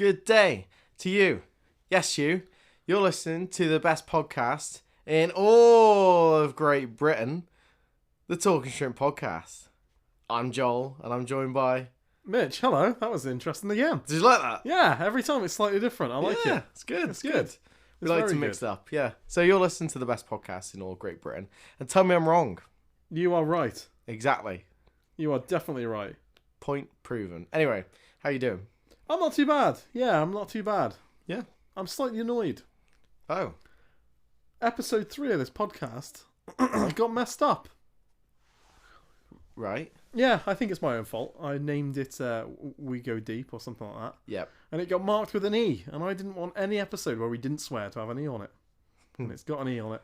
good day to you. Yes, you. You're listening to the best podcast in all of Great Britain, the Talking Shrimp Podcast. I'm Joel, and I'm joined by... Mitch. Hello. That was interesting again. Did you like that? Yeah, every time it's slightly different. I like it. It's good. It's good. We like to mix it up, yeah. So you're listening to the best podcast in all Great Britain. And tell me I'm wrong. You are right. Exactly. You are definitely right. Point proven. Anyway, how you doing? I'm not too bad. Yeah, I'm not too bad. Yeah. I'm slightly annoyed. Oh. Episode 3 of this podcast got messed up. Right. Yeah, I think it's my own fault. I named it We Go Deep or something like that. Yep. And it got marked with an E. And I didn't want any episode where we didn't swear to have an E on it. And it's got an E on it.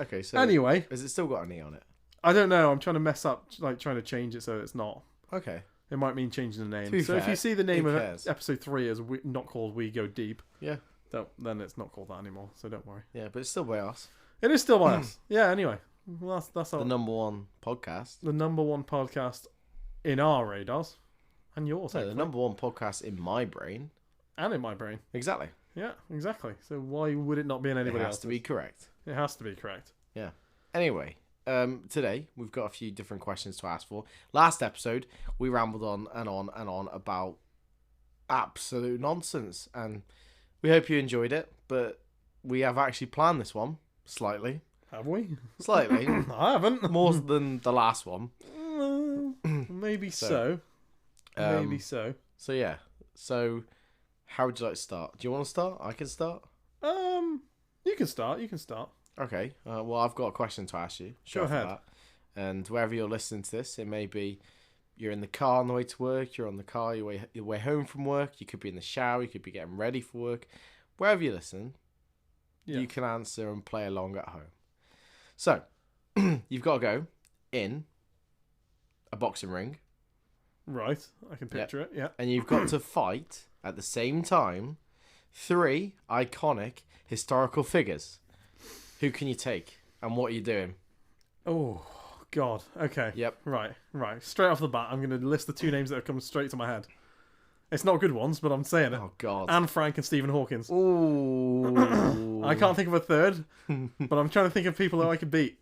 Okay, so... Anyway. Has it still got an E on it? I don't know. I'm trying to mess up, like trying to change it so it's not. Okay. It might mean changing the name. To be So fair, if you see the name who of cares? episode 3 as not called We Go Deep, Yeah. then it's not called that anymore. So don't worry. Yeah, but it's still by us. It is still by us. Yeah. Anyway, well, that's The number one podcast. the number one podcast in our radars, and yours. No, the hopefully. number one podcast in my brain. And in my brain. Exactly. Yeah, exactly. So why would it not be in anybody It has else's? to be correct. It has to be correct. Yeah. Anyway, today we've got a few different questions to ask for. Last episode, we rambled on and on and on about absolute nonsense, and we hope you enjoyed it, but we have actually planned this one slightly. Have we? Slightly. I haven't. More than the last one. Maybe So, so. Maybe so. So, yeah. So, how would you like to start? Do you want to start? I can start. You can start. You can start. Okay. Well, I've got a question to ask you. Go ahead. That. And wherever you're listening to this, it may be you're in the car on the way to work, you're on the car, your way home from work, you could be in the shower, you could be getting ready for work. Wherever you listen, you can answer and play along at home. So, you've got to go in a boxing ring. Right. I can picture it. Yeah. And you've got to fight, at the same time, 3 iconic historical figures. Who can you take? And what are you doing? Oh, God. Okay. Yep. Right. Straight off the bat, I'm going to list the 2 names that have come straight to my head. It's not good ones, but I'm saying it. Oh, God. Anne Frank and Stephen Hawkins. Ooh. I can't think of a third, but I'm trying to think of people that I could beat.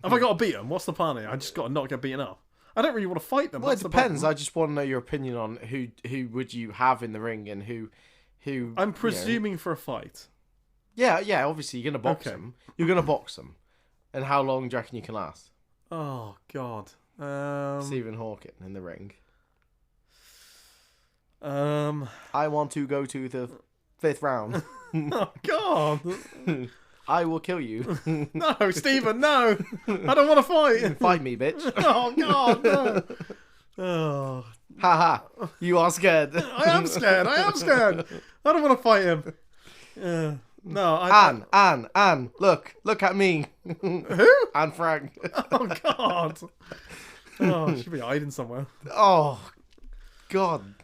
Have I got to beat them? What's the plan here? I just got to not get beaten up. I don't really want to fight them. Well, That's it the depends. problem. I just want to know your opinion on who would you have in the ring and who. I'm presuming for a fight. Yeah. Obviously, you're gonna box Okay. them. You're gonna box them. And how long do you reckon you can last? Oh God. Stephen Hawking in the ring. I want to go to the 5th round. Oh God. I will kill you. No, Stephen. No. I don't want to fight. Fight me, bitch. Oh God. No. Oh. Haha. You are scared. I am scared. I don't want to fight him. No. Anne. Look at me. Who? Anne Frank. Oh God. Oh, she should be hiding somewhere. Oh, God.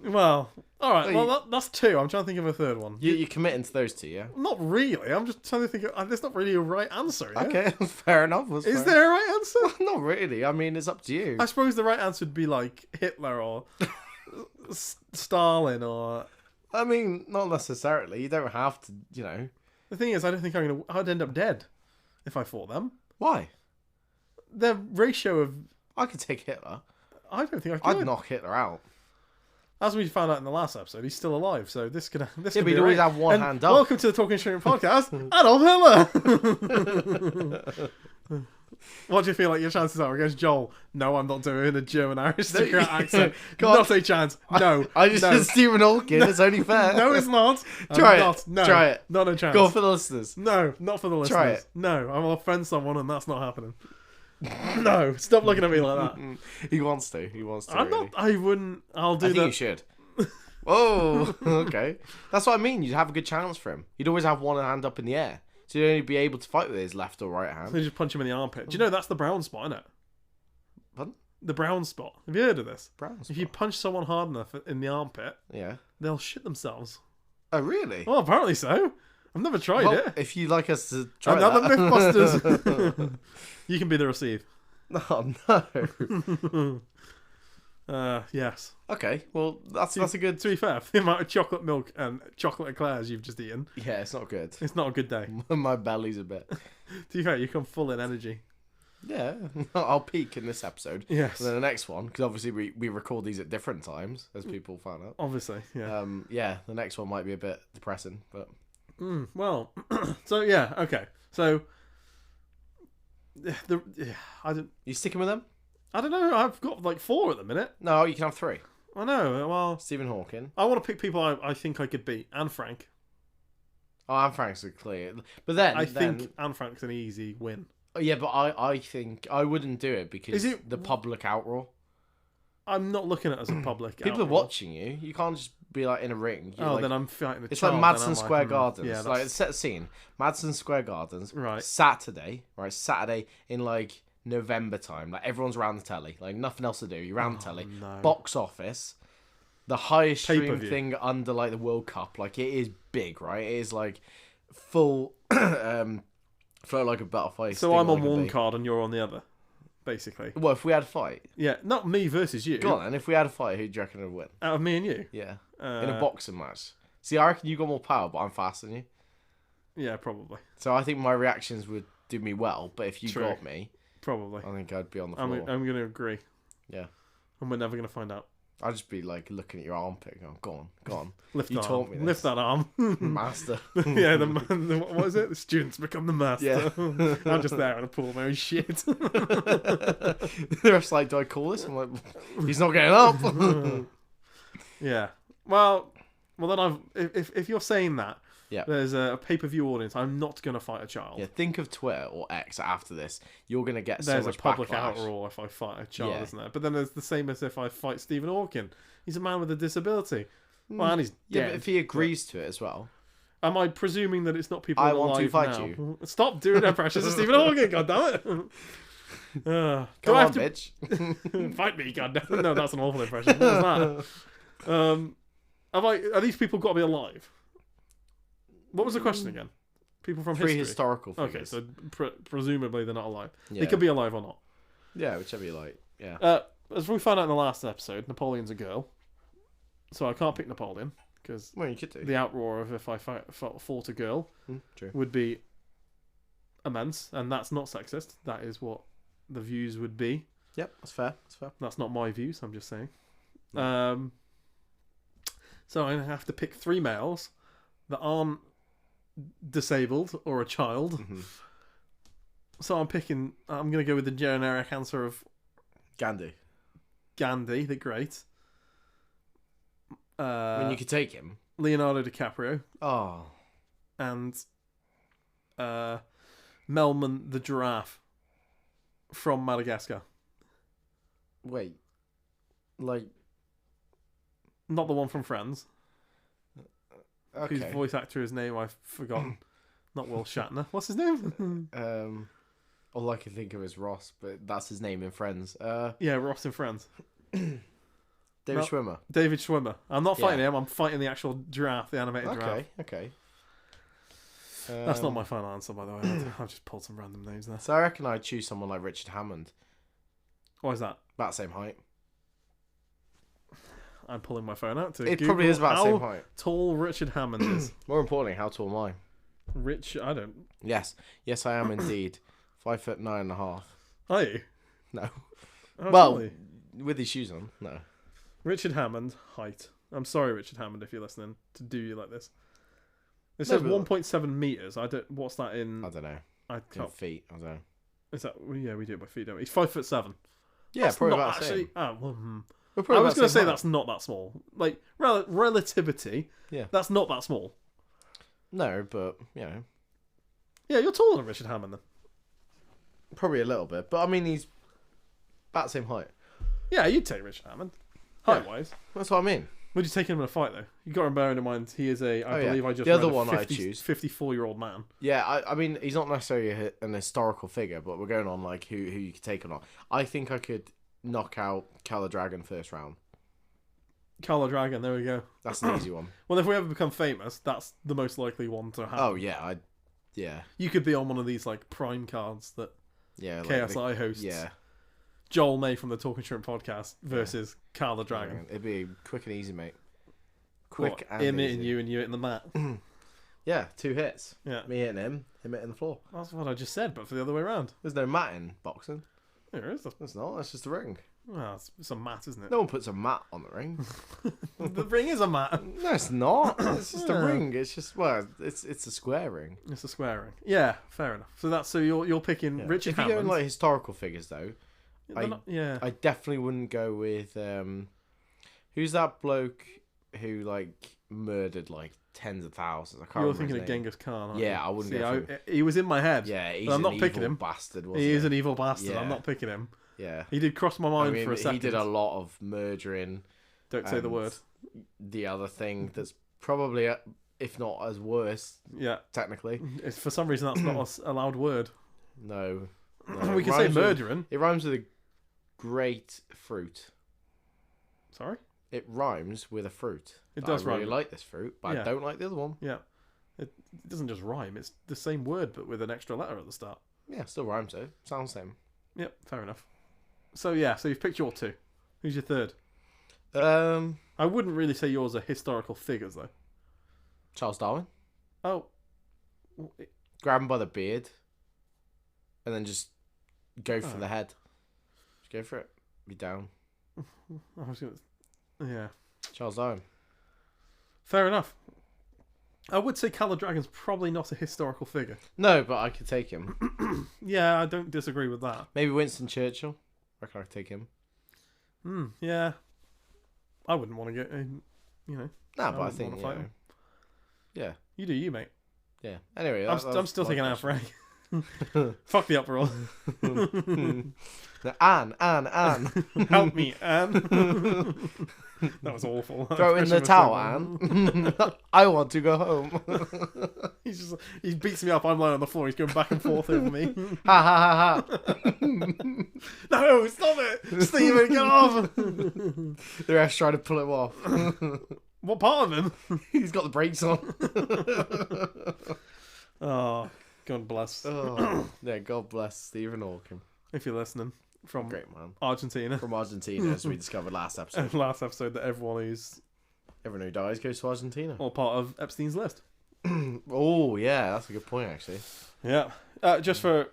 Well, all right. So Well, that's 2. I'm trying to think of a third one. You're committing to those 2, yeah? Not really. I'm just trying to think of... There's not really a right answer. Yeah? Okay, fair enough. Is there a right answer? Not really. I mean, it's up to you. I suppose the right answer would be like Hitler or Stalin or... I mean, not necessarily. You don't have to, The thing is, I don't think I'd end up dead if I fought them. Why? The ratio of... I could take Hitler. I don't think I could. I'd knock Hitler out. As we found out in the last episode, he's still alive, so this could Yeah, be but he'd always have one hand up. Welcome to the Talking Shrimp Podcast, Adolf Hitler! What do you feel like your chances are against Joel? No, I'm not doing a German aristocrat accent. Not a chance. No. I just said Stephen Hawking. It's only fair. No, it's not. Try I'm it. Not. No, Try it. Not a chance. Go for the listeners. No, not for the listeners. Try it. No, I will offend someone and that's not happening. No, stop looking at me like that. He wants to. I'm really. not. I wouldn't. I'll do I that. think you should. Whoa. Okay. That's what I mean. You'd have a good chance for him. You'd always have one hand up in the air. So you'd only be able to fight with his left or right hand. So you just punch him in the armpit. Do you know that's the brown spot, isn't it? Pardon? The brown spot. Have you heard of this? Brown spot. If you punch someone hard enough in the armpit, Yeah. they'll shit themselves. Oh, really? Well, apparently so. I've never tried Well, it. if you'd like us to try Another that. Mythbusters. You can be the receive. Oh, no. Yes. Okay, well that's a good. To be fair, the amount of chocolate milk and chocolate eclairs you've just eaten, Yeah, it's not good. it's not a good day. My belly's a bit. To be fair, you come full in energy. Yeah, I'll peak in this episode. Yes. And then the next one, because obviously we record these at different times, as people found out. Obviously, yeah. Yeah, the next one might be a bit depressing, but Well, so yeah, okay. So I you sticking with them? don't know. I've got like 4 at the minute. No, you can have 3. I know. Well, Stephen Hawking. I want to pick people I think I could beat. Anne Frank. Oh, Anne Frank's a clear. But then I think Anne Frank's an easy win. Yeah, but I think I wouldn't do it because Is it- the public outroar. I'm not looking at it as a public. People are outroar. watching you. You can't just be like in a ring. You're Oh, like, then I'm fighting a it's child. like then Madison I'm Square like, Gardens. Yeah, Like set a scene. Madison Square Gardens. Right. Saturday in like November time. Like everyone's around the telly. Like nothing else to do. You're around the telly. no. Box office. The highest stream Pay-per-view. thing under like the World Cup. Like it is big, right? It is like full. Float like a butterfly. So sting I'm on like a one bee. card and you're on the other, basically. Well, if we had a fight, Yeah, not me versus you. go on then. If we had a fight, who do you reckon would win? Out of me and you. Yeah, in a boxing match. See, I reckon you got more power, but I'm faster than you. Yeah, probably. So I think my reactions would do me well. But if you True. got me, Probably. I think I'd be on the I'm floor. going to agree. Yeah, And we're never going to find out. I'd just be like looking at your armpit, going, "Go on, Lift You that taught arm. me this. Lift that arm. master." Yeah, what was it? The students become the master. Yeah. I'm just there in a pool of my own shit. The rest like, do I call this? I'm like, he's not getting up. Yeah. Well, then if you're saying that, Yeah. there's a pay-per-view audience. I'm not going to fight a child. Yeah, think of Twitter or X after this. You're gonna get There's so a much public backlash. outroar if I fight a child, Yeah. isn't there? But then there's the same as if I fight Stephen Hawking. He's a man with a disability. Well, and he's Yeah, dead. but if he agrees to it as well. Am I presuming that it's not people I alive want to fight now? you. Stop doing impressions of Stephen Hawking, goddammit! Do Come I on, have to bitch. fight me, goddammit? No, that's an awful impression. What was that? Are these people got to be alive? What was the question again? People from history. Prehistorical figures. Okay, so presumably they're not alive. Yeah. They could be alive or not. Yeah, whichever you like. Yeah. As we found out in the last episode, Napoleon's a girl, so I can't pick Napoleon because Well, you could do. the outroar of if I fought a girl True. would be immense, and that's not sexist. That is what the views would be. Yep, that's fair. That's fair. That's not my views. I'm just saying. No. So I have to pick 3 males that aren't disabled or a child. Mhm. So I'm going to go with the generic answer of Gandhi. Gandhi, the Great. I mean, you could take him. Leonardo DiCaprio Oh. and Melman the giraffe from Madagascar. Wait. Like. Not the one from Friends, whose Okay. voice actor, his name I've forgotten. Not Will Shatner. What's his name? All I can think of is Ross, but that's his name in Friends. Yeah, Ross in Friends. David No. Schwimmer. David Schwimmer. I'm not fighting Yeah. him. I'm fighting the actual giraffe, the animated giraffe. Okay. That's not my final answer, by the way. I've just pulled some random names there. So I reckon I'd choose someone like Richard Hammond. Why is that? About the same height. I'm pulling my phone out to It Google probably is about the same how height. tall Richard Hammond is. More importantly, how tall am I? I don't. Yes, I am indeed 5'9.5". Are you? No. Oh, Well, really? with his shoes on, no. Richard Hammond, height. I'm sorry, Richard Hammond, if you're listening, to do you like this. It No, says but- 1.7 meters. What's that in? I don't know. I In can't. feet, I don't know. Is that? Well, yeah, we do it by feet, don't we? He's 5'7". Yeah, That's probably not about the actually. same. Oh, well, We're I probably was about the going to same say height. that's not that small. Like relativity. Yeah. That's not that small. No, but, Yeah, you're taller than Richard Hammond then. probably a little bit. But, I mean, he's about the same height. Yeah, you'd take Richard Hammond. Yeah. Height wise. That's what I mean. Would you take him in a fight though? You got to bear in mind he is I Oh, yeah. believe I just The read other a one I'd choose. 54-year-old man. Yeah, I mean, he's not necessarily an historical figure, but we're going on, like, who you could take or not. I think I could knock out Cal the Dragon first round. Carlo Dragon, there we go. That's an easy one. Well, if we ever become famous, that's the most likely one to happen. Oh, yeah, yeah. You could be on one of these like prime cards that Yeah, like KSI hosts. Yeah. Joel May from the Talking Shrimp podcast versus Carl the Dragon. It'd be quick and easy, mate. Quick and him hitting you and you hitting the mat. Yeah, 2 hits. Yeah. Me hitting him hitting the floor. That's what I just said, but for the other way around. There's no mat in boxing. There is. There's not. That's just a ring. Well, it's a mat, isn't it? No one puts a mat on the ring. The ring is a mat. No, it's not. It's just a ring. It's just it's a square ring. It's a square ring. Yeah, fair enough. So you're picking Richard If you're Hammond. going like historical figures though, Yeah. I definitely wouldn't go with who's that bloke who like murdered like tens of thousands. I can't You're remember thinking his of name. Genghis Khan. Aren't Yeah, you? I wouldn't See, go for he was in my head. Yeah, he's but I'm not an picking evil him. bastard. Wasn't He is an evil bastard. Yeah. I'm not picking him. Yeah, He did cross my mind for a second. He did a lot of murdering. Don't say the word. The other thing that's probably, if not as worse, Yeah. technically. It's, for some reason, that's not a loud word. No. We can say murdering. It rhymes with a great fruit. Sorry? It rhymes with a fruit. It does I really rhyme. like this fruit, but Yeah. I don't like the other one. Yeah. It doesn't just rhyme. It's the same word, but with an extra letter at the start. Yeah, still rhymes though. Sounds the same. Yep, fair enough. So you've picked your 2. Who's your 3rd? I wouldn't really say yours are historical figures, though. Charles Darwin. Oh. Grab him by the beard, and then just go for the head. Just go for it. Be down. I was gonna... Yeah. Charles Darwin. Fair enough. I would say Cal the Dragon's probably not a historical figure. No, but I could take him. Yeah, I don't disagree with that. Maybe Winston Churchill. I reckon I could take him. Yeah. I wouldn't want to get, No, but I think, fight him. Yeah. You do you, mate. Yeah. Anyway, I'm still thinking Anne Frank. Fuck the uproar. Anne. Help me, Anne. That was awful. Throw in the towel, Anne. I want to go home. He beats me up. I'm lying on the floor. He's going back and forth over me. Ha ha ha ha. No, stop it, Stephen. Get off. The ref's trying to pull him off. What part of him? He's got the brakes on. Oh, God bless. Yeah, God bless Stephen Hawking. If you're listening from Great man. Argentina. From Argentina, as we discovered last episode. Last episode that everyone who dies goes to Argentina. Or part of Epstein's list. Oh, yeah, that's a good point, actually. Yeah. Just for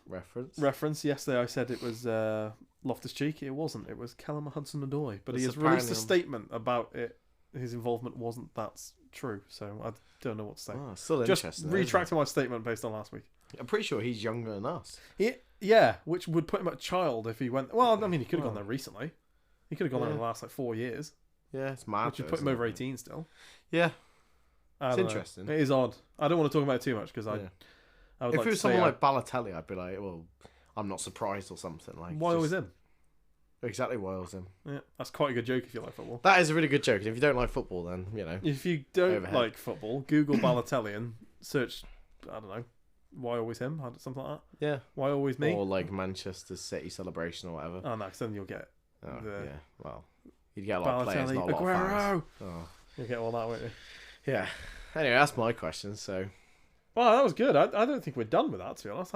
reference, yesterday I said it was Loftus-Cheek. It wasn't. It was Callum Hudson-Odoi. But he has apparently released a statement about it. His involvement wasn't that true. So I don't know what to say. Oh, still just interesting. retracting my statement based on last week. I'm pretty sure he's younger than us. Yeah, which would put him at child if he went... Well, I mean, he could have gone there recently. He could have gone there in the last 4 years. Yeah, it's mad. Which would put him over 18 still. Yeah. It's interesting. It is odd. I don't want to talk about it too much because I would if like it was to someone say like Balotelli, I'd be like, well, I'm not surprised or something. Like, why always him? Exactly why always him. Yeah, that's quite a good joke if you like football. That is a really good joke. And if you don't like football, then, If you don't overhead. like football, Google Balotelli and search, I don't know, why always him? Something like that. Yeah. Why always me? Or like Manchester City celebration or whatever. Oh, no, because then you'll get... Yeah, well, you'd get a lot of players, Balotelli, not a lot Aguero! of fans. Oh. You'll get all that, won't you? Yeah. Anyway, that's my question, so... Well, that was good. I don't think we're done with that, to be honest.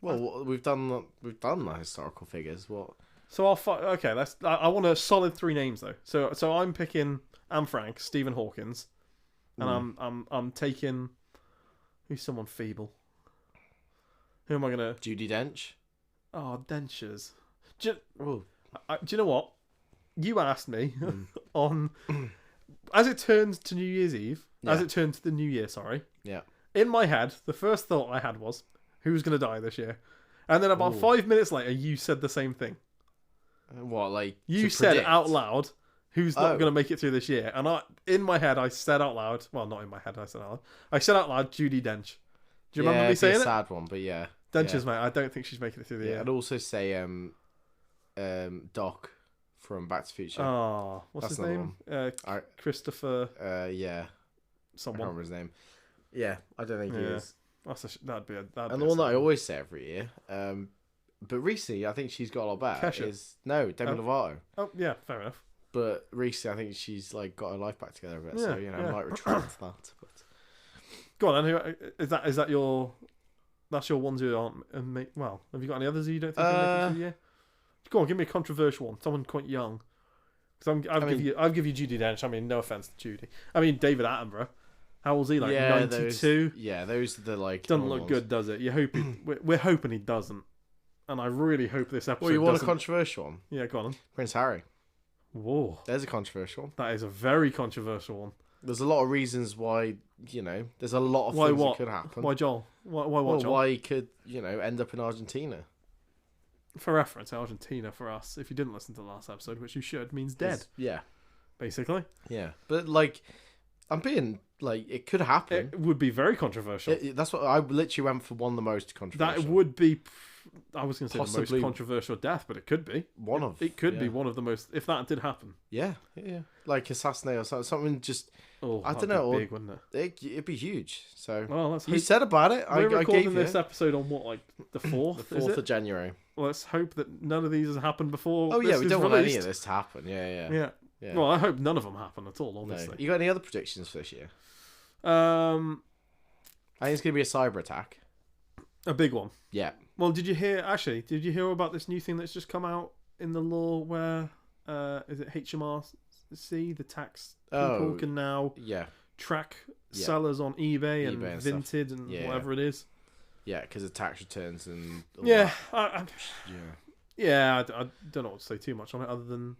Well, we've done the historical figures. What? So okay. I want a solid 3 names though. So I'm picking Anne Frank, Stephen Hawkins, and I'm taking who's someone feeble. Who am I gonna? Judi Dench. Oh, dentures. Do you know what? You asked me on as it turned to New Year's Eve. Yeah. As it turned to the New Year. Sorry. Yeah. In my head, the first thought I had was, who's going to die this year? And then about 5 minutes later, you said the same thing. What, like, you said out loud, who's not going to make it through this year? And in my head, I said out loud, well, not in my head, I said out loud, Judi Dench. Do you remember me saying it? Yeah, sad one, but yeah. Dench's, mate, I don't think she's making it through the year. I'd also say Doc from Back to the Future. Oh, what's his name? Christopher... yeah. Someone. I can't remember his name. Yeah, I don't think he is. That'd be the one that I always say every year, but recently I think she's got a lot better. Kesha. Demi Lovato. Oh yeah, fair enough. But recently I think she's like got her life back together a bit. Yeah, so I might retract that. But go on, then. Who is that? Is that your That's your ones who aren't. Well, have you got any others you don't think are making it through the year? Go on, give me a controversial one. Someone quite young. Because I'll give you Judi Dench. I mean, no offense to Judy. I mean, David Attenborough. How old's he? Like 92. Those are the like. Doesn't look good, does it? You hope we're hoping he doesn't. And I really hope this episode. Well, you want doesn't. a controversial one? Yeah, go on. Prince Harry. Whoa, there's a controversial one. That is a very controversial one. There's a lot of reasons why, there's a lot of things that could happen. Why Joel? Why Joel? Why he could, end up in Argentina. For reference, Argentina for us, if you didn't listen to the last episode, which you should, means dead. Yeah. Basically. Yeah. But, I'm being, it could happen. It would be very controversial. That's what I literally went for one of the most controversial. That would be, I was going to say possibly the most controversial death, but it could be. It could be one of the most, if that did happen. Yeah. Like assassinate or something just... Oh, I don't know. Big, wouldn't it? It'd be huge. So well, you said about it. We're recording this episode on what, the 4th? The 4th of January. Well, let's hope that none of these has happened before. Oh yeah, we don't want any of this to happen. Yeah. Well, I hope none of them happen at all. Honestly. No. You got any other predictions for this year? I think it's gonna be a cyber attack. A big one. Yeah. Well, did you hear about this new thing that's just come out in the law where is it HMRC, the tax people can now track sellers on eBay and Vinted and whatever it is. Yeah, because of tax returns and all I don't know what to say too much on it other than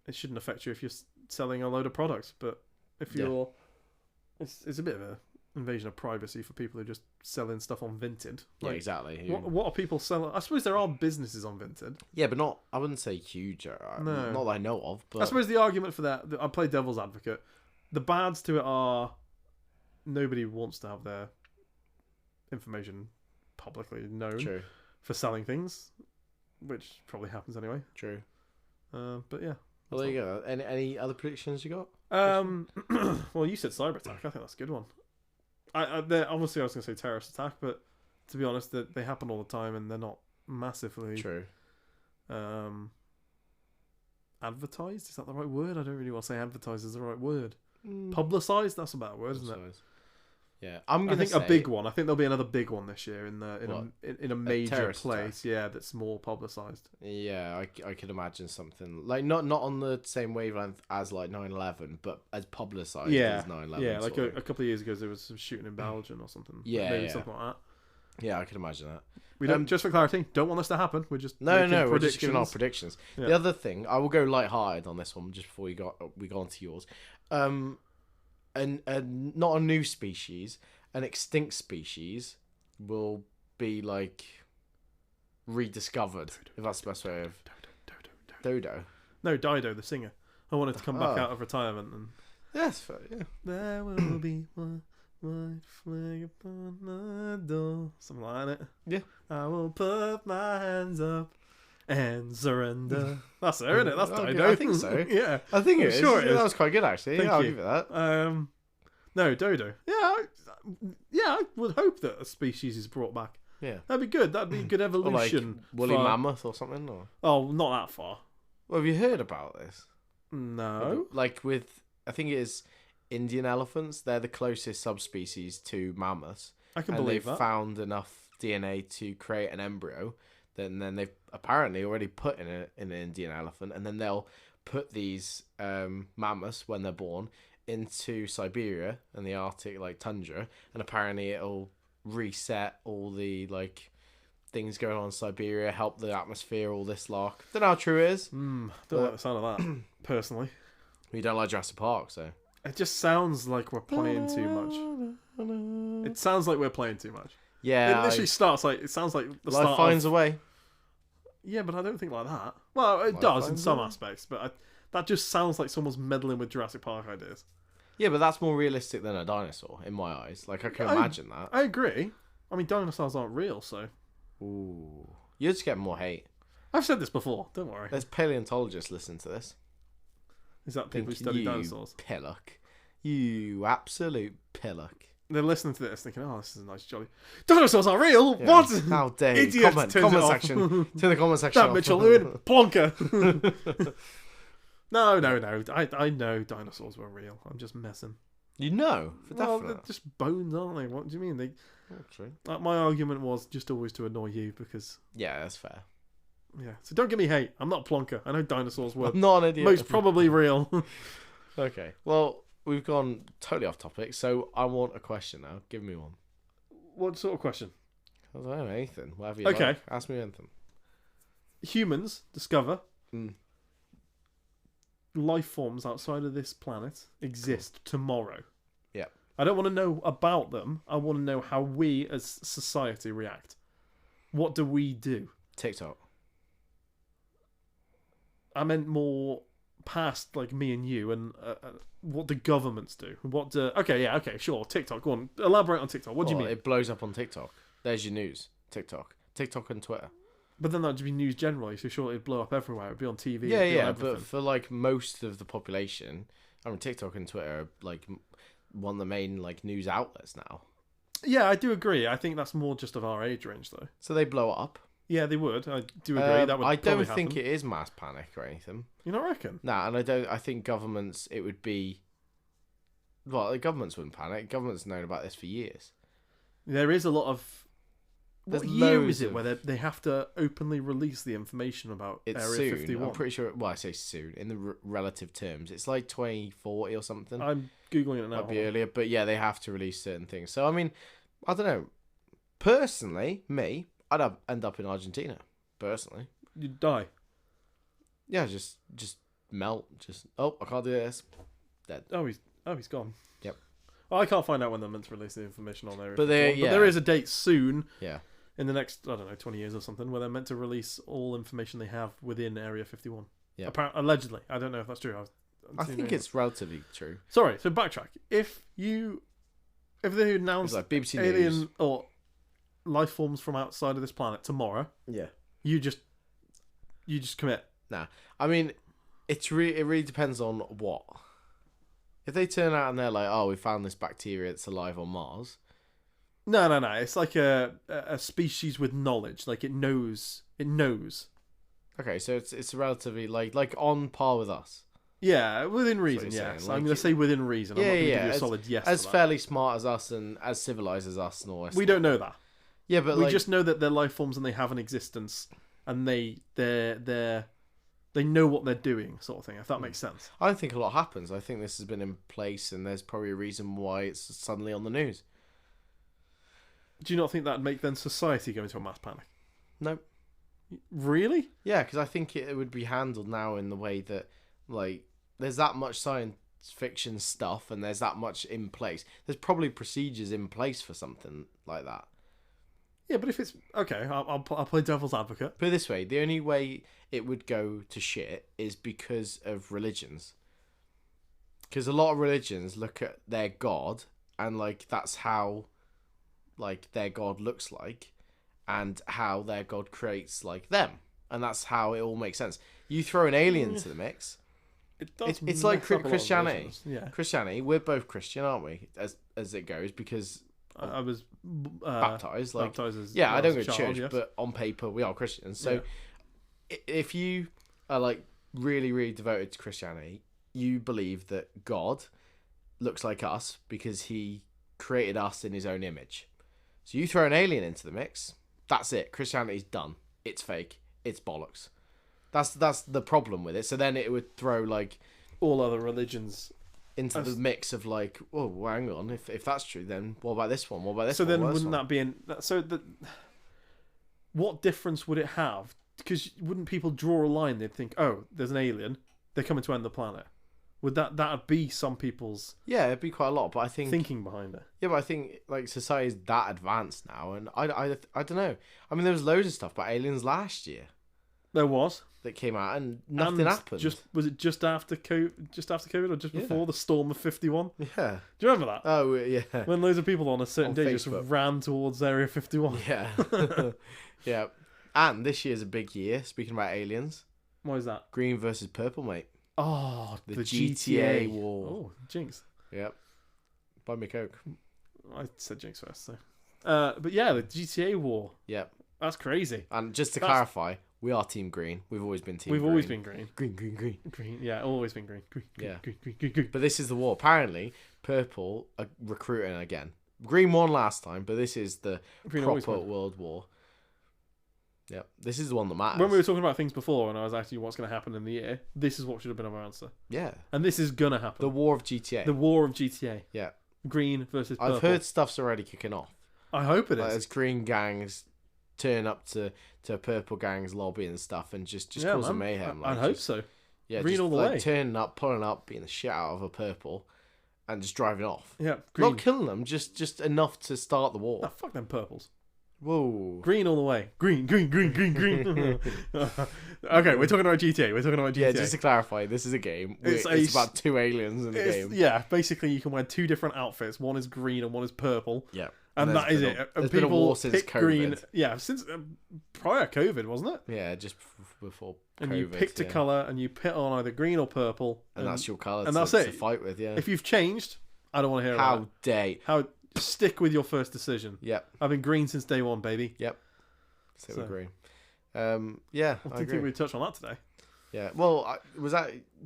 it shouldn't affect you if you're selling a load of products, but if you're it's a bit of an invasion of privacy for people who are just selling stuff on Vinted. Exactly. What are people selling? I suppose there are businesses on Vinted. Yeah, but not. I wouldn't say huge. No, not that I know of. But I suppose the argument for that, I play devil's advocate. The bads to it are nobody wants to have their information publicly known for selling things, which probably happens anyway. True. But yeah. Well, there you go. Any other predictions you got? Well, you said cyber attack. I think that's a good one. Obviously I was going to say terrorist attack, but to be honest, they happen all the time and they're not massively advertised. Is that the right word? I don't really want to say advertised is the right word. Publicized. That's a better word, isn't it? Yeah, I think a big one. I think there'll be another big one this year in a major place. Attack. Yeah, that's more publicized. Yeah, I could imagine something like not on the same wavelength as 9/11, but as publicized as 9/11. Yeah, like a couple of years ago there was some shooting in Belgium or something. Yeah, maybe something like that. Yeah, I could imagine that. We don't. Just for clarity, don't want this to happen. We're just we're just giving our predictions. Yeah. The other thing, I will go light-hearted on this one just before we go on to yours. And not a new species, an extinct species will be rediscovered. If that's the best way of Dodo. No, Dido, the singer. I wanted to come back out of retirement and. Yes, fair, yeah. There will be one white flag upon my door, something like that. Yeah. I will put my hands up and surrender. That's her, isn't it? That's Dido. I think so. Yeah, I think it is. Sure, it is. That was quite good actually. Thank I'll you. give it that. No, Dodo. Yeah, I would hope that a species is brought back. Yeah, that'd be good. That'd be a good evolution. Or woolly mammoth or something. Or not that far. Well, have you heard about this? No. With I think it is Indian elephants. They're the closest subspecies to mammoths. I can believe that. And they've found enough DNA to create an embryo. Then they've apparently already put in an Indian elephant, and then they'll put these mammoths when they're born into Siberia and the Arctic tundra, and apparently it'll reset all the things going on in Siberia, help the atmosphere, all this lark. Don't know how true it is. Don't like the sound of that personally. You don't like Jurassic Park, so it just sounds like we're playing too much. It sounds like we're playing too much. Yeah, it literally starts it sounds like the start. Life finds a way. Yeah, but I don't think like that. Well, it does in some aspects, but that just sounds like someone's meddling with Jurassic Park ideas. Yeah, but that's more realistic than a dinosaur, in my eyes. I can imagine that. I agree. I mean, dinosaurs aren't real, so... Ooh. You're just getting more hate. I've said this before, don't worry. There's paleontologists listening to this. Is that people who study dinosaurs? Pillock. You absolute pillock. They're listening to this thinking, this is a nice jolly... Dinosaurs are real? Yeah. What? How dare you? Idiot! Comment section. To the comment section. That Mitchell Lewin, plonker! No. I know dinosaurs were real. I'm just messing. You know, for Well, definite. they're just bones, aren't they? What do you mean? Actually. My argument was just always to annoy you because, Yeah, that's fair. yeah. So don't give me hate. I'm not a plonker. I know dinosaurs were I'm not an idiot. most probably real. Okay. Well, we've gone totally off topic, so I want a question now. Give me one. What sort of question? I don't know, anything. Whatever you Okay. like. Ask me anything. Humans discover Mm. life forms outside of this planet exist tomorrow. Yeah. I don't want to know about them. I want to know how we as society react. What do we do? TikTok. I meant more past like me and you, and what do governments do? What do? Okay, sure. TikTok. Go on. Elaborate on TikTok. What do you mean? It blows up on TikTok. There's your news. TikTok and Twitter. But then that'd be news generally, so sure it'd blow up everywhere. It'd be on TV. Yeah, it'd be on yeah. everything. But for like most of the population, I mean, TikTok and Twitter are like one of the main like news outlets now. Yeah, I do agree. I think that's more just of our age range, though. So they blow up. Yeah, they would. I do agree. That would. I don't probably think happen. it is mass panic or anything. You don't reckon? Nah, and I don't. I think governments. It would be. Well, the governments wouldn't panic. Governments known about this for years. There is a lot of. There's What year loads is it of- where they have to openly release the information about It's Area soon. 51? I'm pretty sure. Well, I say soon in the relative terms. It's like 2040 or something. I'm googling it now. Might be earlier, but yeah, they have to release certain things. So I mean, I don't know. Personally, I'd end up in Argentina. Personally, You'd die. yeah, just melt. Just I can't do this. Dead. Oh, he's gone. Yep. Well, I can't find out when they're meant to release the information on Area But 51, but there is a date soon. Yeah. In the next, I don't know, 20 years or something, where they're meant to release all information they have within Area 51. Yeah. Allegedly. I don't know if that's true. I think it's relatively true. Sorry, so backtrack. If they announce It's like BBC alien News. or life forms from outside of this planet tomorrow, Yeah. you just commit. Nah. I mean, it really depends on what. If they turn out and they're like, oh, we found this bacteria that's alive on Mars. No. It's like a species with knowledge. Like it knows. Okay, so it's relatively like on par with us. Yeah, within reason. you're Yes, saying, I'm like going to say within reason. I'm not going to give you a as, solid yes. as to that. fairly smart as us and as civilized as us and all this. We don't know that. Yeah, but We like, just know that they're life forms and they have an existence, and they know what they're doing, sort of thing. If that makes sense. I don't think a lot happens. I think this has been in place, and there's probably a reason why it's suddenly on the news. Do you not think that'd make then society go into a mass panic? No. Really? Yeah, because I think it would be handled now in the way that, like, there's that much science fiction stuff, and there's that much in place. There's probably procedures in place for something like that. Yeah, but if it's okay, I'll play devil's advocate. Put it this way: the only way it would go to shit is because of religions. Because a lot of religions look at their god, and like that's how, like their god looks like, and how their god creates like them, and that's how it all makes sense. You throw an alien into the mix. It's like Christianity. Yeah, Christianity. We're both Christian, aren't we? As it goes, because I was baptized. Like, baptized as, yeah, I don't go as to a child, church, yes. but on paper we are Christians. So Yeah. if you are like really, really devoted to Christianity, you believe that God looks like us because he created us in his own image. So you throw an alien into the mix, that's it. Christianity's done. It's fake. It's bollocks. That's the problem with it. So then it would throw like all other religions into the mix of like, oh, well, hang on. If that's true, then what about this one? What about this so one? then What about this wouldn't one? that be in so that what difference would it have? Because wouldn't people draw a line? They'd think, oh, there's an alien, they're coming to end the planet. Would that'd be some people's Yeah, it'd be quite a lot, but I think thinking behind it? yeah, but I think like society's that advanced now, and I don't know. I mean, there was loads of stuff about aliens last year There was that came out, and nothing And happened. Was it just after COVID or just before the storm of 51? yeah. Do you remember that? Oh yeah. When loads of people on a certain On day just Facebook. ran towards Area 51. Yeah. Yeah. And this year's a big year. Speaking about aliens, Why is that? green versus purple, mate. Oh, The the GTA GTA war. Oh, jinx. Yep. Buy me a Coke. I said jinx first, so. But yeah, the GTA war. Yep. That's crazy. And just to That's- clarify, we are Team Green. We've always been Team We've Green. always been green. Green. Green, yeah, always been green. Green, Yeah. green. But this is the war. Apparently, Purple are recruiting again. Green won last time, but this is the Green always proper won. World War. Yep, this is the one that matters. When we were talking about things before, and I was asking you what's going to happen in the year, this is what should have been our answer. Yeah. And this is going to happen. The War of GTA. The War of GTA. Yeah. Green versus purple. I've heard stuff's already kicking off. I hope it is. As green gangs turn up to purple gangs lobby and stuff and just causing mayhem. I hope so. Yeah, green just all the way. Turning up, pulling up, beating the shit out of a purple and just driving off. Yeah, green. Not killing them, just enough to start the war. Oh, fuck them purples. Whoa. Green all the way. Green. Okay, we're talking about GTA. Yeah, just to clarify, this is a game. It's about two aliens in the game. Yeah, basically you can wear two different outfits. One is green and one is purple. Yeah. And that is it. There's been a war since COVID. Green. Yeah, since prior COVID, wasn't it? Yeah, just before COVID. And you picked a colour and you put on either green or purple. And that's your colour to fight with, yeah. If you've changed, I don't want to hear about it. Stick with your first decision. Yep. I've been green since day one, baby. Yep. So agree. Yeah, I think we touched on that today. Yeah. Well,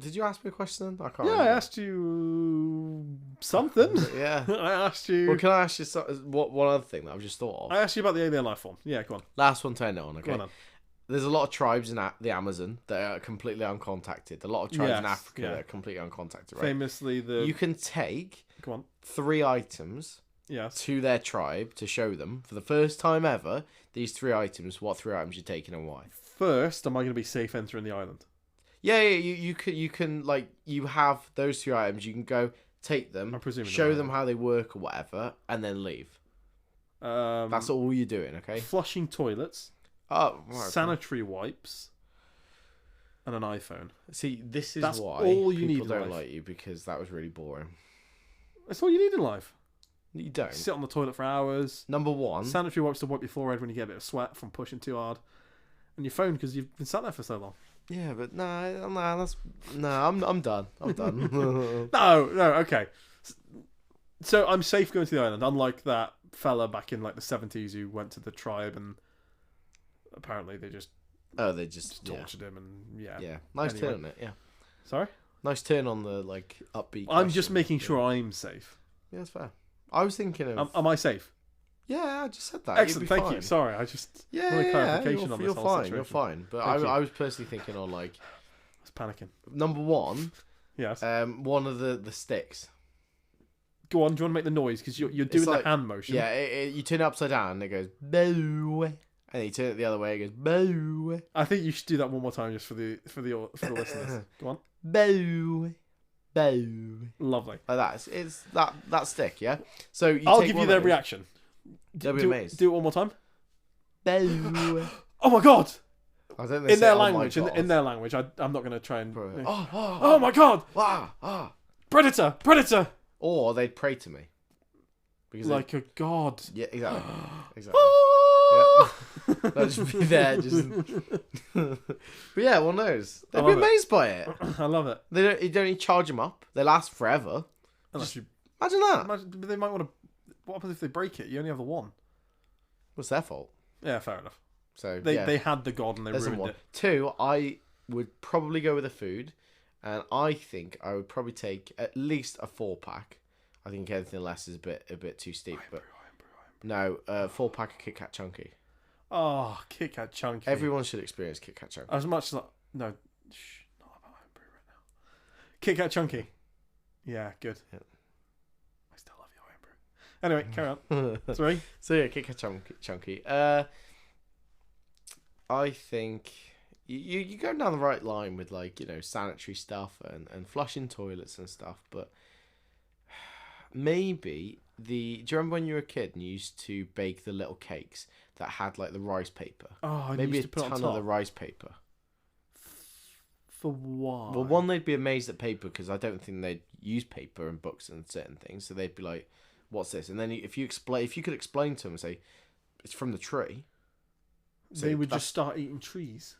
did you ask me a question? I can't remember. I asked you something. Yeah. I asked you. Well, can I ask you one other thing that I've just thought of? I asked you about the alien life form. Yeah, go on. Last one to end on, okay? Go on. There's a lot of tribes in the Amazon that are completely uncontacted. A lot of tribes in Africa that are completely uncontacted, right? Famously, you can take 3 items to their tribe to show them for the first time ever these 3 items. What 3 items you're taking and why? First, am I going to be safe entering the island? Yeah, you can like you have those 3 items. You can go take them, show them how they work or whatever, and then leave. That's all you're doing, okay? Flushing toilets. Oh, right, sanitary wipes. And an iPhone. See, this is That's why all you people need don't like you, because that was really boring. That's all you need in life. You don't. Sit on the toilet for hours. Number 1. Sanitary wipes to wipe your forehead when you get a bit of sweat from pushing too hard. And your phone because you've been sat there for so long. Yeah, but no, I'm done. I'm done. No, okay. So I'm safe going to the island, unlike that fella back in like the 70s who went to the tribe and apparently they just tortured him and yeah. Nice turn on it. Yeah. Sorry. Nice turn on the like upbeat. I'm just making sure I'm safe. Yeah, that's fair. I was thinking of. Am I safe? Yeah, I just said that. Excellent, thank you. Sorry, I just wanted clarification on this whole situation. You're fine. But I was personally thinking on like. I was panicking. Number 1. Yes. One of the sticks. Go on. Do you want to make the noise because you're doing the hand motion? Yeah. You turn it upside down and it goes boo, and you turn it the other way, it goes boo. I think you should do that one more time just for the listeners. Go on. Boo. Boo. Lovely. Like that. It's that stick, yeah? So I'll give you their reaction. They'll be amazed. Do it one more time. Boo. Oh my god! I don't in their language. In their language. I'm not going to try and... Oh my god! Wow. Predator! Or they'd pray to me. Because like a god. Yeah, exactly. Yeah. They'll just be there, but yeah, one knows. They'd be amazed by it. I love it. You don't need to charge them up. They last forever. Imagine that. They might want to... What happens if they break it? You only have the one. What's their fault? Yeah, fair enough. So they had the god and they ruined it. 2, I would probably go with the food, and I think I would probably take at least a 4-pack. I think anything less is a bit too steep. No, 4-pack of Kit Kat Chunky. Oh, Kit Kat Chunky. Everyone should experience Kit Kat Chunky. As much as not about Homebrew right now. Kit Kat Chunky. Yeah, good. Yeah. I still love your Homebrew. Anyway, carry on. Sorry. So yeah, Kit Kat Chunky. I think you go down the right line with like, sanitary stuff and flushing toilets and stuff, but maybe do you remember when you were a kid and you used to bake the little cakes that had like the rice paper? Oh, maybe a ton of the rice paper. For why? Well, one, they'd be amazed at paper because I don't think they'd use paper in books and certain things, so they'd be like, "What's this?" And then if you could explain to them and say, "It's from the tree," so they would just start eating trees.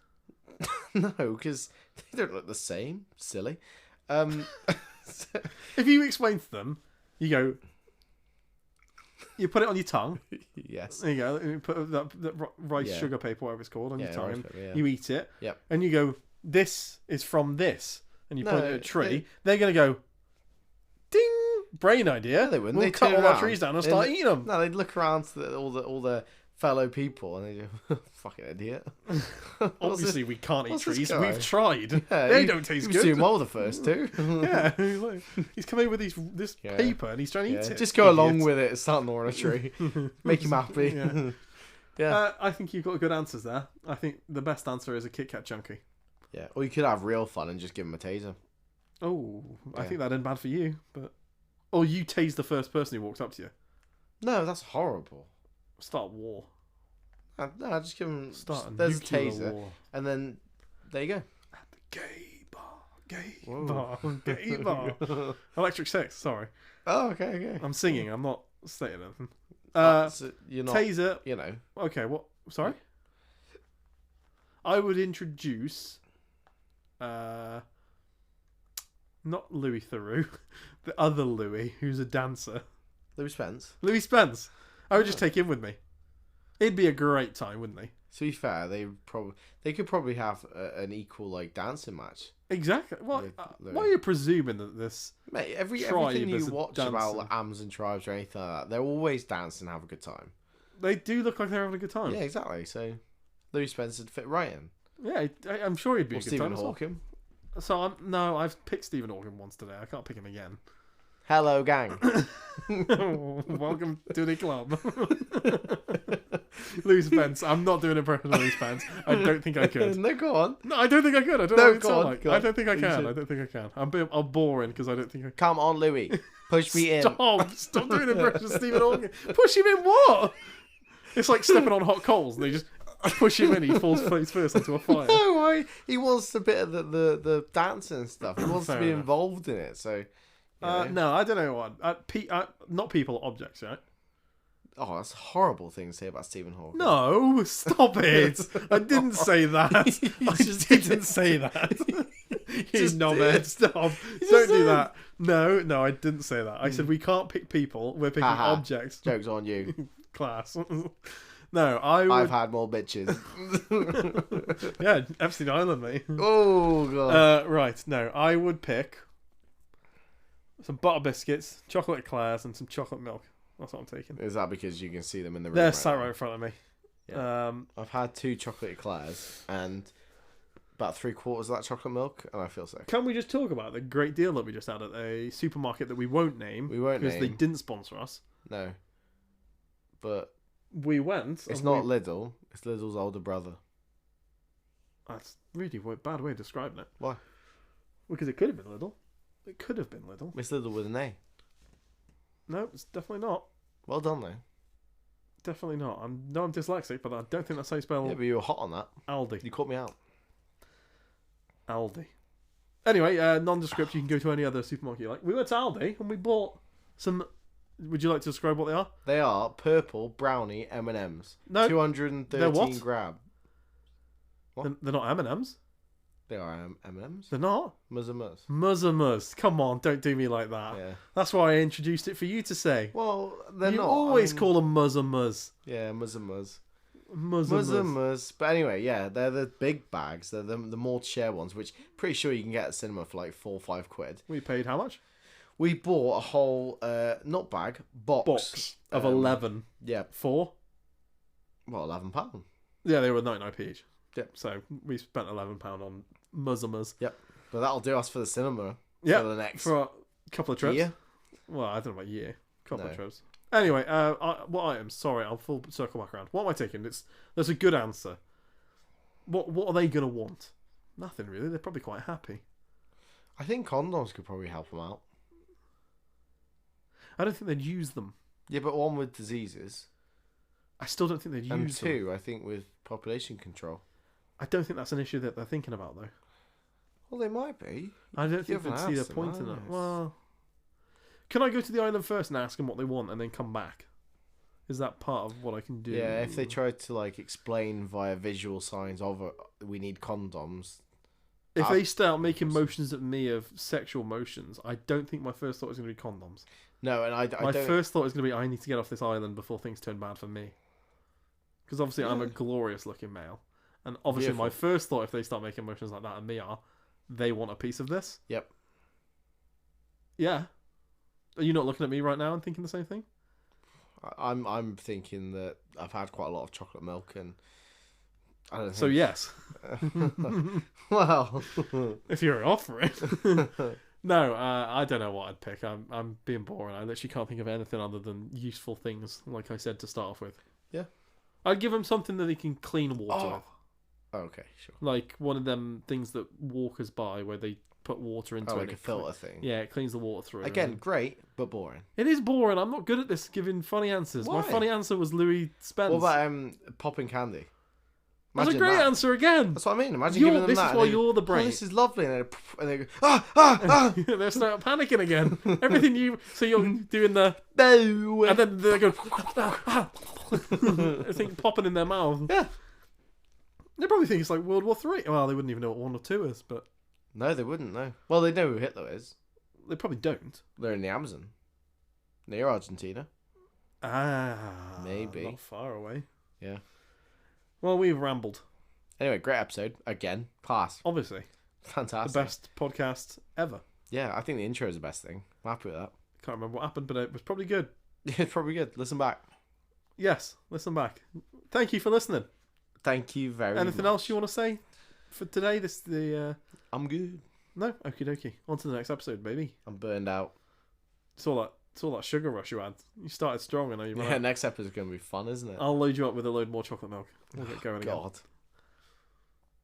No, because they don't look the same. Silly. If you explain to them, you go. You put it on your tongue. Yes. There you go. You put that rice sugar paper, whatever it's called, on your tongue. Paper, you eat it. Yep. And you go, "This is from this," and you point at a tree. They're gonna go, "Ding." brain idea. No, they wouldn't. We'll They'd cut turn all our around trees down and and start eating them. No, they'd look around to all the fellow people and they go, "Fucking idiot." Obviously, we can't eat what's this trees. guy? We've tried. Yeah, They don't taste he was good. doing well the first two. Yeah, he's come in with this Yeah. paper and he's trying to eat Yeah, it. just go along Idiot. with it. Start gnawing a tree. Make him happy. Yeah. Yeah. I think you've got good answers there. I think the best answer is a Kit Kat junkie. Yeah. Or you could have real fun and just give him a taser. Oh, I Yeah. think that isn't bad for you, but or you tase the first person who walks up to you. No, that's horrible. Start a war. No, just give him. Start a There's a nuclear taser, war. and then there you go. At the gay Whoa. bar, gay bar. Electric Six. Sorry, Oh, okay. I'm singing. I'm not stating anything. So you're not. Taser. You know. Okay, what? Sorry. I would introduce, not Louis Theroux, the other Louis, who's a dancer. Louis Spence. Louis Spence. I would just take him with me. It'd be a great time, wouldn't they? To be fair, they could probably have an equal like dancing match. Exactly. Well, With Louis. why are you presuming that this? Mate, Tribe everything is you a watch about dancing. like, Amazon tribes or anything like that, they're always dancing and have a good time. They do look like they're having a good time. Yeah, exactly. So Louis Spence would fit right in. Yeah, I'm sure he'd be Or a good Stephen time. As well. Hawking. So I've picked Stephen Hawking once today. I can't pick him again. Hello, gang. Welcome to the club. Louis Spence. I'm not doing an impression of Louis Spence. I don't think I could. No, go on. No, I don't think I could. I don't No, know what it go sound on, like. go I on. don't think I You can. should. I don't think I can. I'm boring because I don't think I can. Come on, Louis. Push me in. Stop doing impressions of Stephen Hawking. Push him in what? It's like stepping on hot coals and they just push him in. He falls face first into a fire. No, he wants a bit of the dancing and stuff. He wants Fair to be enough. involved in it. So, you know. No, I don't know what. Not people, objects, right? Oh, that's a horrible thing to say about Stephen Hawking. No, stop it. I didn't say that. I just didn't say that. You Just knobhead, did. stop. just Don't do did. that. No, I didn't say that. I said we can't pick people, we're picking Haha. objects. Joke's on you. Class. No, I would... I've had more bitches. Yeah, Epstein Island, mate. Oh, God. Right, no, I would pick some butter biscuits, chocolate eclairs, and some chocolate milk. That's what I'm taking. Is that because you can see them in the room? They're right sat now? right in front of me. Yeah. I've had 2 chocolate eclairs and about 3/4 of that chocolate milk, and I feel sick. Can we just talk about the great deal that we just had at a supermarket that we won't name? We won't because they name. didn't sponsor us. No. But We went. it's and not Lidl. It's Lidl's older brother. That's really a bad way of describing it. Why? Because it could have been Lidl. It could have been Lidl. It's Lidl with an A. No, it's definitely not. Well done, though. Definitely not. I'm dyslexic, but I don't think that's how you spell Yeah, but you were hot on that. Aldi. You caught me out. Aldi. Anyway, nondescript. You can go to any other supermarket you like. We went to Aldi and we bought some. Would you like to describe what they are? They are purple brownie M&Ms. No, 213 they're what? grab. What? They're not M&Ms. They are M&Ms. They're not. Muzz. Muzz. Come on, don't do me like that. Yeah. That's why I introduced it for you to say. Well, they're you not. always I mean, call them muzz. Yeah, Muzz. Muzz. But anyway, yeah, they're the big bags. They're the more to share ones, which pretty sure you can get at cinema for like 4 or 5 quid. We paid how much? We bought a whole, not bag, box. Of 11. Yeah, 4? well, £11. Yeah, they were 99p each. Yep. So we spent £11 on muzz. Yep. But that'll do us for the cinema. Yeah. For the next For a couple of trips. year. Well, I don't know about a year. Couple of No. trips. Anyway, what items? Sorry, I'll full circle back around. What am I taking? That's a good answer. What are they gonna want? Nothing really. They're probably quite happy. I think condoms could probably help them out. I don't think they'd use them. Yeah, but one with diseases. I still don't think they'd And use them. 2, I think, with population control. I don't think that's an issue that they're thinking about though. Well, they might be. I don't You think they'd haven't see the asked them, point in have it. you? Well, can I go to the island first and ask them what they want and then come back? Is that part of what I can do? Yeah, if they tried to like explain via visual signs of we need condoms. If they start making motions at me of sexual motions, I don't think my first thought is going to be condoms. No, and I My don't. first thought is going to be I need to get off this island before things turn bad for me. Because obviously I'm a Yeah. glorious looking male. And obviously my Beautiful. first thought if they start making motions like that and me are, they want a piece of this. Yep. Yeah. Are you not looking at me right now and thinking the same thing? I'm thinking that I've had quite a lot of chocolate milk, and I don't think... So yes. Well, if you're offering. No, I don't know what I'd pick. I'm being boring. I literally can't think of anything other than useful things, like I said, to start off with. Yeah. I'd give him something that he can clean water with. Okay, sure. Like one of them things that walkers buy where they put water into it. Like a filter thing. Yeah, it cleans the water through. Again, great, but boring. It is boring. I'm not good at this giving funny answers. Why? My funny answer was Louis Spence. What about popping candy? That's a Imagine great that. answer again. That's what I mean. Imagine giving them This that. is why you're the brain. Oh, this is lovely. And they go, ah. They start panicking again. Everything you... So you're doing the... No. And then they go... I think popping in their mouth. Yeah. They probably think it's like World War Three. Well, they wouldn't even know what 1 or 2 is, but... No, they wouldn't, no. Well, they know who Hitler is. They probably don't. They're in the Amazon. Near Argentina. Maybe. Not far away. Yeah. Well, we've rambled. Anyway, great episode. Again. Class. Obviously. Fantastic. The best podcast ever. Yeah, I think the intro is the best thing. I'm happy with that. Can't remember what happened, but it was probably good. It's probably good. Listen back. Yes, listen back. Thank you for listening. Thank you very much. Anything else you want to say for today? I'm good. No? Okie dokie. On to the next episode, baby. I'm burned out. It's all that sugar rush you had. You started strong, I know you ran out. Next episode is going to be fun, isn't it? I'll load you up with a load more chocolate milk. We'll get going again. God.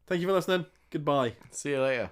Thank you for listening. Goodbye. See you later.